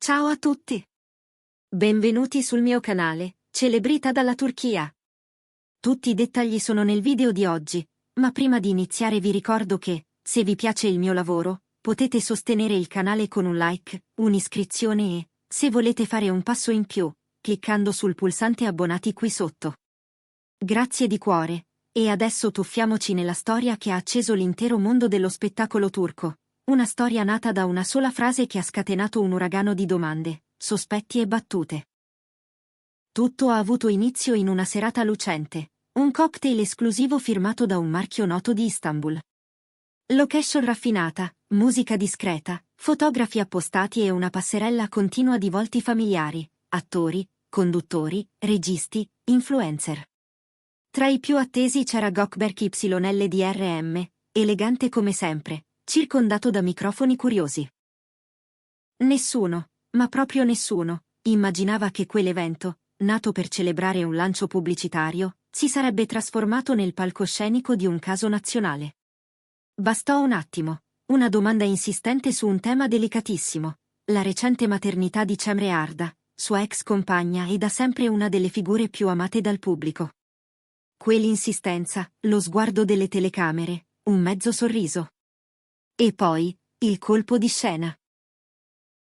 Ciao a tutti! Benvenuti sul mio canale, Celebrita dalla Turchia. Tutti i dettagli sono nel video di oggi, ma prima di iniziare vi ricordo che, se vi piace il mio lavoro, potete sostenere il canale con un like, un'iscrizione e, se volete fare un passo in più, cliccando sul pulsante abbonati qui sotto. Grazie di cuore, e adesso tuffiamoci nella storia che ha acceso l'intero mondo dello spettacolo turco. Una storia nata da una sola frase che ha scatenato un uragano di domande, sospetti e battute. Tutto ha avuto inizio in una serata lucente, un cocktail esclusivo firmato da un marchio noto di Istanbul. Location raffinata, musica discreta, fotografi appostati e una passerella continua di volti familiari, attori, conduttori, registi, influencer. Tra i più attesi c'era Gökberk YLDRM, elegante come sempre, circondato da microfoni curiosi. Nessuno, ma proprio nessuno, immaginava che quell'evento, nato per celebrare un lancio pubblicitario, si sarebbe trasformato nel palcoscenico di un caso nazionale. Bastò un attimo, una domanda insistente su un tema delicatissimo, la recente maternità di Cemre Arda, sua ex compagna e da sempre una delle figure più amate dal pubblico. Quell'insistenza, lo sguardo delle telecamere, un mezzo sorriso. E poi, il colpo di scena.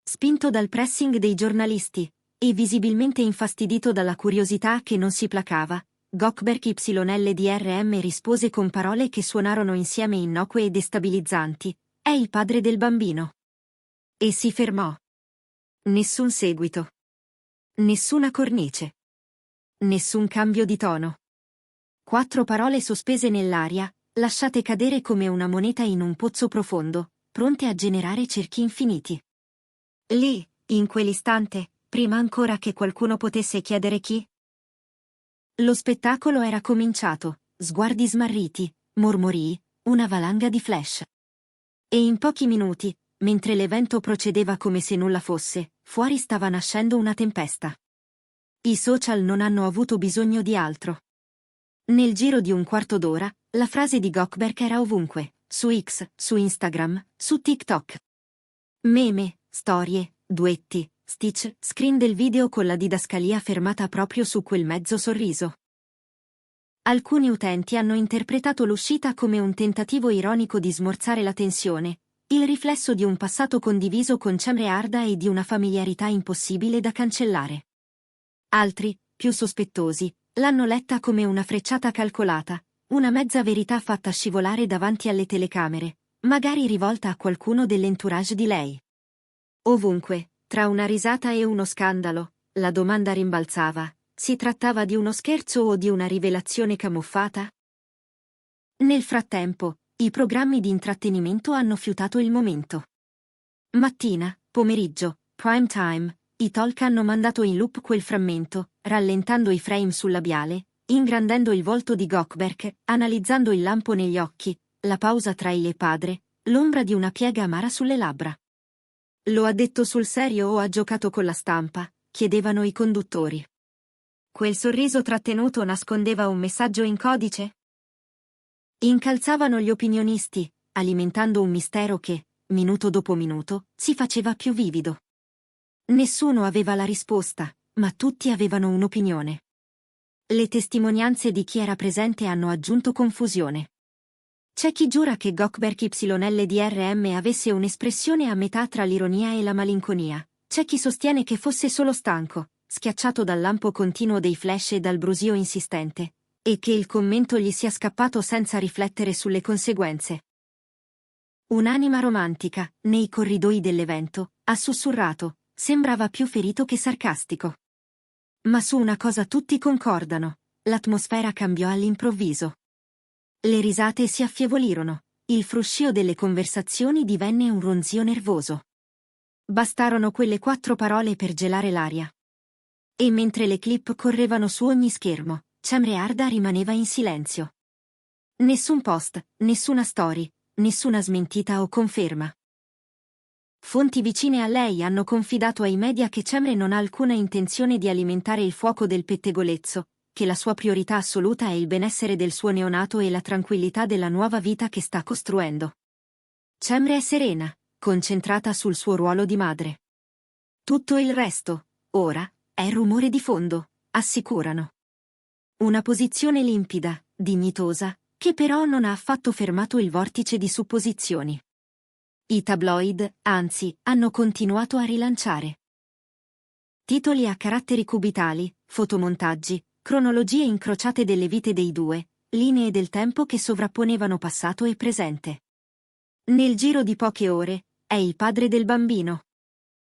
Spinto dal pressing dei giornalisti, e visibilmente infastidito dalla curiosità che non si placava, Gökberk YLDRM rispose con parole che suonarono insieme innocue e destabilizzanti: «È il padre del bambino». E si fermò. Nessun seguito. Nessuna cornice. Nessun cambio di tono. 4 parole sospese nell'aria, lasciate cadere come una moneta in un pozzo profondo, pronte a generare cerchi infiniti. Lì, in quell'istante, prima ancora che qualcuno potesse chiedere chi. Lo spettacolo era cominciato, sguardi smarriti, mormorii, una valanga di flash. E in pochi minuti, mentre l'evento procedeva come se nulla fosse, fuori stava nascendo una tempesta. I social non hanno avuto bisogno di altro. Nel giro di un quarto d'ora, la frase di Gökberk era ovunque, su X, su Instagram, su TikTok. Meme, storie, duetti, stitch, screen del video con la didascalia fermata proprio su quel mezzo sorriso. Alcuni utenti hanno interpretato l'uscita come un tentativo ironico di smorzare la tensione, il riflesso di un passato condiviso con Cemre Arda e di una familiarità impossibile da cancellare. Altri, più sospettosi, l'hanno letta come una frecciata calcolata, una mezza verità fatta scivolare davanti alle telecamere, magari rivolta a qualcuno dell'entourage di lei. Ovunque, tra una risata e uno scandalo, la domanda rimbalzava: si trattava di uno scherzo o di una rivelazione camuffata? Nel frattempo, i programmi di intrattenimento hanno fiutato il momento. Mattina, pomeriggio, prime time, i talk hanno mandato in loop quel frammento, rallentando i frame sul labiale, ingrandendo il volto di Gökberk, analizzando il lampo negli occhi, la pausa tra il e padre, l'ombra di una piega amara sulle labbra. Lo ha detto sul serio o ha giocato con la stampa? Chiedevano i conduttori. Quel sorriso trattenuto nascondeva un messaggio in codice? Incalzavano gli opinionisti, alimentando un mistero che, minuto dopo minuto, si faceva più vivido. Nessuno aveva la risposta, ma tutti avevano un'opinione. Le testimonianze di chi era presente hanno aggiunto confusione. C'è chi giura che Gökberk YLDRM avesse un'espressione a metà tra l'ironia e la malinconia. C'è chi sostiene che fosse solo stanco, schiacciato dal lampo continuo dei flash e dal brusio insistente, e che il commento gli sia scappato senza riflettere sulle conseguenze. Un'anima romantica, nei corridoi dell'evento, ha sussurrato: sembrava più ferito che sarcastico. Ma su una cosa tutti concordano: l'atmosfera cambiò all'improvviso. Le risate si affievolirono, il fruscio delle conversazioni divenne un ronzio nervoso. Bastarono quelle 4 parole per gelare l'aria. E mentre le clip correvano su ogni schermo, Cemre Arda rimaneva in silenzio. Nessun post, nessuna story, nessuna smentita o conferma. Fonti vicine a lei hanno confidato ai media che Cemre non ha alcuna intenzione di alimentare il fuoco del pettegolezzo, che la sua priorità assoluta è il benessere del suo neonato e la tranquillità della nuova vita che sta costruendo. Cemre è serena, concentrata sul suo ruolo di madre. Tutto il resto, ora, è rumore di fondo, assicurano. Una posizione limpida, dignitosa, che però non ha affatto fermato il vortice di supposizioni. I tabloid, anzi, hanno continuato a rilanciare titoli a caratteri cubitali, fotomontaggi, cronologie incrociate delle vite dei due, linee del tempo che sovrapponevano passato e presente. Nel giro di poche ore, è il padre del bambino.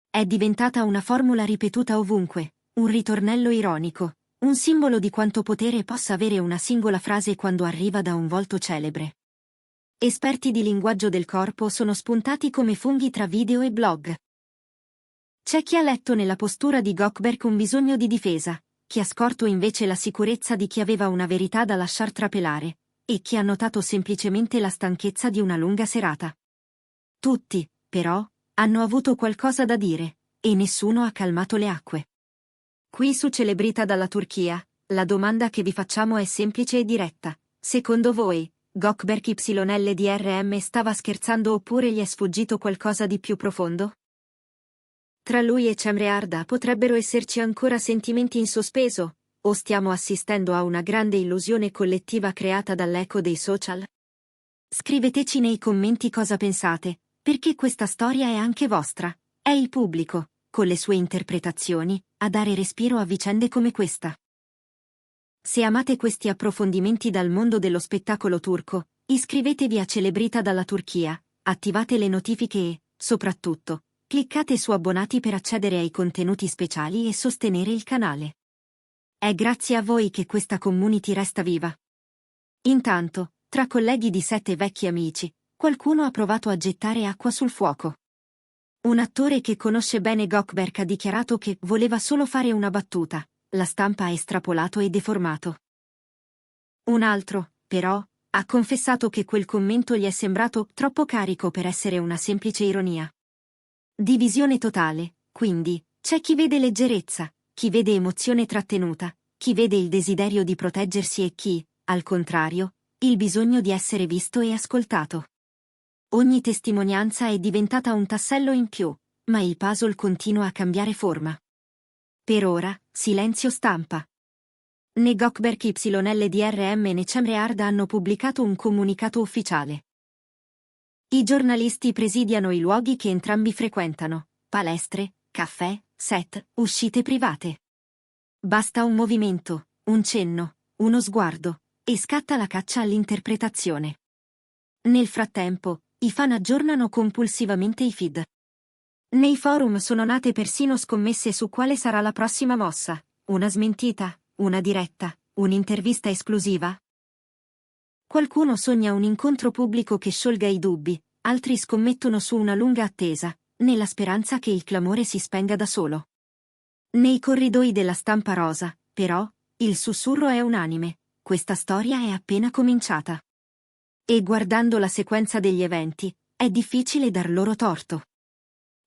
È diventata una formula ripetuta ovunque, un ritornello ironico, un simbolo di quanto potere possa avere una singola frase quando arriva da un volto celebre. Esperti di linguaggio del corpo sono spuntati come funghi tra video e blog. C'è chi ha letto nella postura di Goldberg un bisogno di difesa, chi ha scorto invece la sicurezza di chi aveva una verità da lasciar trapelare, e chi ha notato semplicemente la stanchezza di una lunga serata. Tutti, però, hanno avuto qualcosa da dire, e nessuno ha calmato le acque. Qui su Celebrita dalla Turchia, la domanda che vi facciamo è semplice e diretta. Secondo voi, Gökberk YLDRM stava scherzando oppure gli è sfuggito qualcosa di più profondo? Tra lui e Cemre Arda potrebbero esserci ancora sentimenti in sospeso, o stiamo assistendo a una grande illusione collettiva creata dall'eco dei social? Scriveteci nei commenti cosa pensate, perché questa storia è anche vostra, è il pubblico, con le sue interpretazioni, a dare respiro a vicende come questa. Se amate questi approfondimenti dal mondo dello spettacolo turco, iscrivetevi a Celebrita dalla Turchia, attivate le notifiche e, soprattutto, cliccate su abbonati per accedere ai contenuti speciali e sostenere il canale. È grazie a voi che questa community resta viva. Intanto, tra colleghi di 7 vecchi amici, qualcuno ha provato a gettare acqua sul fuoco. Un attore che conosce bene Gökberk ha dichiarato che voleva solo fare una battuta, la stampa ha estrapolato e deformato. Un altro, però, ha confessato che quel commento gli è sembrato troppo carico per essere una semplice ironia. Divisione totale, quindi, c'è chi vede leggerezza, chi vede emozione trattenuta, chi vede il desiderio di proteggersi e chi, al contrario, il bisogno di essere visto e ascoltato. Ogni testimonianza è diventata un tassello in più, ma il puzzle continua a cambiare forma. Per ora, silenzio stampa. Né Gökberk YLDRM né Cemre Arda hanno pubblicato un comunicato ufficiale. I giornalisti presidiano i luoghi che entrambi frequentano, palestre, caffè, set, uscite private. Basta un movimento, un cenno, uno sguardo, e scatta la caccia all'interpretazione. Nel frattempo, i fan aggiornano compulsivamente i feed. Nei forum sono nate persino scommesse su quale sarà la prossima mossa, una smentita, una diretta, un'intervista esclusiva. Qualcuno sogna un incontro pubblico che sciolga i dubbi, altri scommettono su una lunga attesa, nella speranza che il clamore si spenga da solo. Nei corridoi della stampa rosa, però, il sussurro è unanime, questa storia è appena cominciata. E guardando la sequenza degli eventi, è difficile dar loro torto.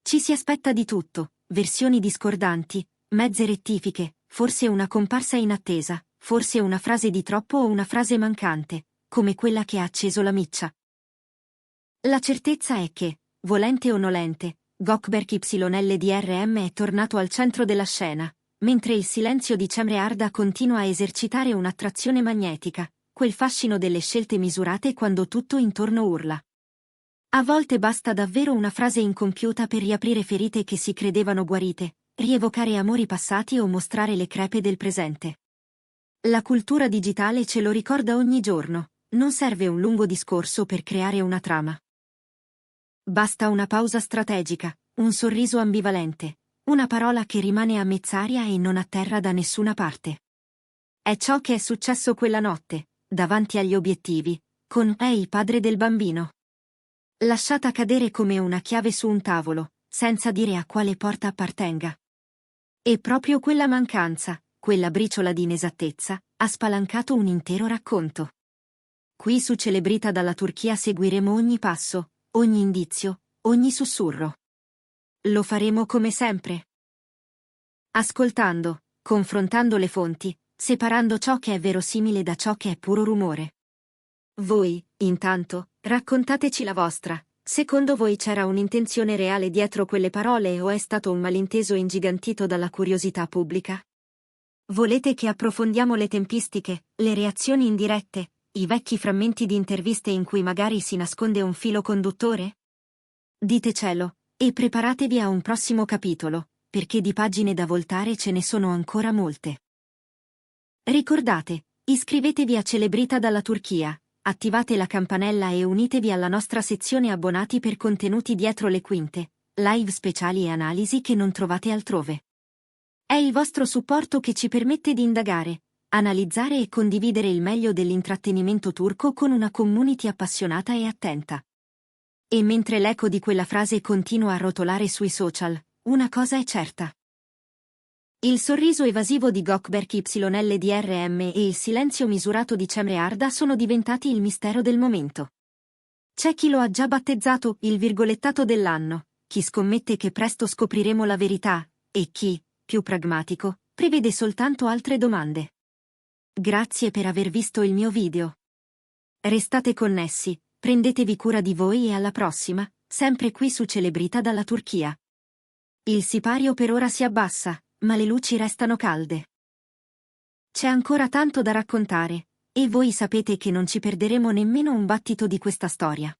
Ci si aspetta di tutto, versioni discordanti, mezze rettifiche, forse una comparsa inattesa, forse una frase di troppo o una frase mancante, come quella che ha acceso la miccia. La certezza è che, volente o nolente, Gökberk YLDRM è tornato al centro della scena, mentre il silenzio di Cemre Arda continua a esercitare un'attrazione magnetica, quel fascino delle scelte misurate quando tutto intorno urla. A volte basta davvero una frase incompiuta per riaprire ferite che si credevano guarite, rievocare amori passati o mostrare le crepe del presente. La cultura digitale ce lo ricorda ogni giorno, non serve un lungo discorso per creare una trama. Basta una pausa strategica, un sorriso ambivalente, una parola che rimane a mezz'aria e non atterra da nessuna parte. È ciò che è successo quella notte, davanti agli obiettivi, con il padre del bambino. Lasciata cadere come una chiave su un tavolo, senza dire a quale porta appartenga. E proprio quella mancanza, quella briciola di inesattezza, ha spalancato un intero racconto. Qui su Celebrita dalla Turchia seguiremo ogni passo, ogni indizio, ogni sussurro. Lo faremo come sempre. Ascoltando, confrontando le fonti, separando ciò che è verosimile da ciò che è puro rumore. Voi, intanto, raccontateci la vostra, Secondo voi c'era un'intenzione reale dietro quelle parole o è stato un malinteso ingigantito dalla curiosità pubblica? Volete che approfondiamo le tempistiche, le reazioni indirette, i vecchi frammenti di interviste in cui magari si nasconde un filo conduttore? Ditecelo, e preparatevi a un prossimo capitolo, perché di pagine da voltare ce ne sono ancora molte. Ricordate, iscrivetevi a Celebrita dalla Turchia, attivate la campanella e unitevi alla nostra sezione abbonati per contenuti dietro le quinte, live speciali e analisi che non trovate altrove. È il vostro supporto che ci permette di indagare, analizzare e condividere il meglio dell'intrattenimento turco con una community appassionata e attenta. E mentre l'eco di quella frase continua a rotolare sui social, una cosa è certa. Il sorriso evasivo di Gökberk YLDRM e il silenzio misurato di Cemre Arda sono diventati il mistero del momento. C'è chi lo ha già battezzato il virgolettato dell'anno, chi scommette che presto scopriremo la verità, e chi, più pragmatico, prevede soltanto altre domande. Grazie per aver visto il mio video. Restate connessi, prendetevi cura di voi e alla prossima, sempre qui su Celebrita dalla Turchia. Il sipario per ora si abbassa, ma le luci restano calde. C'è ancora tanto da raccontare, e voi sapete che non ci perderemo nemmeno un battito di questa storia.